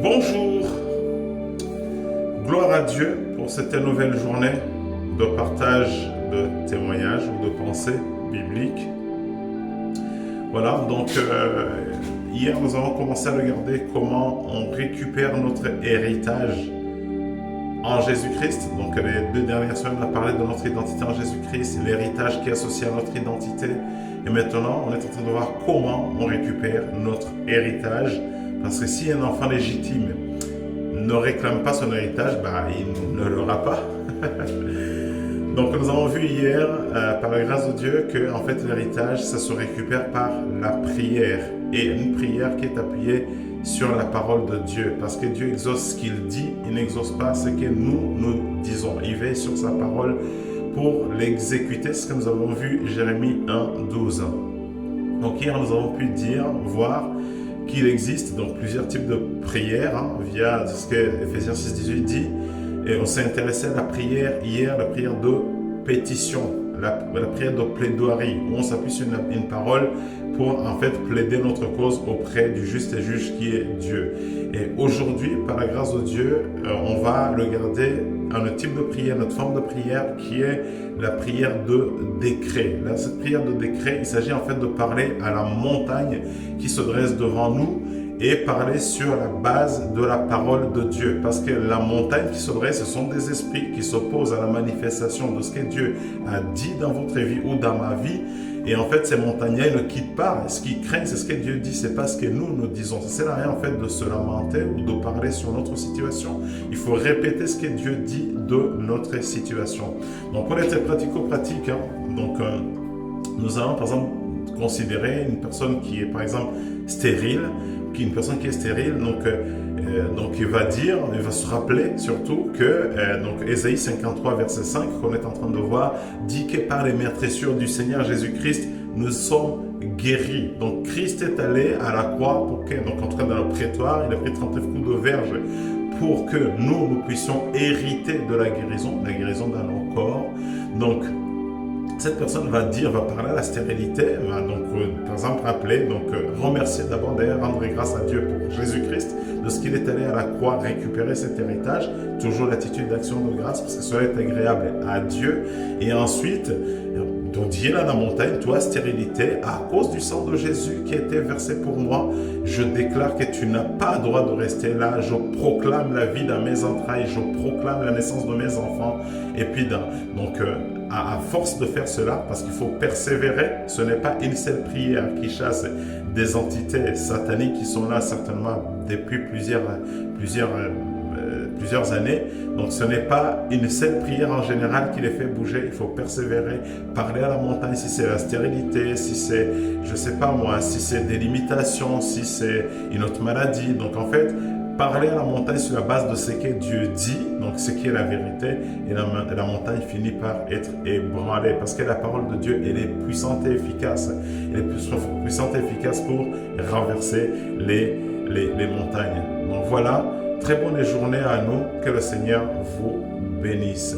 Bonjour, gloire à Dieu pour cette nouvelle journée de partage de témoignages ou de pensées bibliques. Voilà, donc hier nous avons commencé à regarder comment on récupère notre héritage en Jésus-Christ. Donc les 2 dernières semaines on a parlé de notre identité en Jésus-Christ, l'héritage qui est associé à notre identité. Et maintenant on est en train de voir comment on récupère notre héritage. Parce que si un enfant légitime ne réclame pas son héritage, il ne l'aura pas. Donc nous avons vu hier, par la grâce de Dieu, que en fait l'héritage, ça se récupère par la prière. Et une prière qui est appuyée sur la parole de Dieu. Parce que Dieu exauce ce qu'il dit, il n'exauce pas ce que nous disons. Il veille sur sa parole pour l'exécuter, ce que nous avons vu Jérémie 1:12. Donc hier nous avons pu voir qu'il existe donc plusieurs types de prières via ce que Ephésiens 6:18 dit. Et on s'est intéressé à la prière hier, la prière de pétition, la prière de plaidoirie, où on s'appuie sur une parole pour en fait plaider notre cause auprès du juste et juge qui est Dieu. Et aujourd'hui, par la grâce de Dieu, on va regarder un type de prière, notre forme de prière qui est la prière de décret. Là, cette prière de décret, il s'agit en fait de parler à la montagne qui se dresse devant nous et parler sur la base de la parole de Dieu. Parce que la montagne qui se dresse, ce sont des esprits qui s'opposent à la manifestation de ce que Dieu a dit dans votre vie ou dans ma vie. Et en fait, ces montagnes ne quittent pas. Ce qu'ils craignent, c'est ce que Dieu dit, c'est pas ce que nous disons. Ça sert à rien en fait de se lamenter ou de parler sur notre situation. Il faut répéter ce que Dieu dit de notre situation. Donc pour être pratico-pratique, nous allons par exemple considérer une personne qui est par exemple stérile, une personne qui est stérile, donc il va se rappeler surtout que Ésaïe 53 verset 5 qu'on est en train de voir dit que par les meurtrissures du Seigneur Jésus-Christ nous sommes guéris. Donc Christ est allé à la croix pour que, donc en tout cas dans le prétoire, il a pris 39 coups de verge pour que nous puissions hériter de la guérison dans nos corps. Donc cette personne va parler à la stérilité, va par exemple rappeler, remercier d'abord, d'ailleurs rendre grâce à Dieu pour Jésus-Christ, de ce qu'il est allé à la croix récupérer cet héritage, toujours l'attitude d'action de grâce, parce que cela est agréable à Dieu, et ensuite, donc dire à la montagne, toi stérilité, à cause du sang de Jésus qui a été versé pour moi, je déclare que tu n'as pas le droit de rester là, je proclame la vie dans mes entrailles, je proclame la naissance de mes enfants, et puis à force de faire cela, parce qu'il faut persévérer, ce n'est pas une seule prière qui chasse des entités sataniques qui sont là certainement depuis plusieurs années. Donc ce n'est pas une seule prière en général qui les fait bouger, il faut persévérer, parler à la montagne si c'est la stérilité, si c'est, si c'est des limitations, si c'est une autre maladie. Donc en fait, parler à la montagne sur la base de ce que Dieu dit, donc ce qui est la vérité, et la montagne finit par être ébranlée, parce que la parole de Dieu, elle est puissante et efficace. Elle est puissante et efficace pour renverser les montagnes. Donc voilà, très bonne journée à nous, que le Seigneur vous bénisse.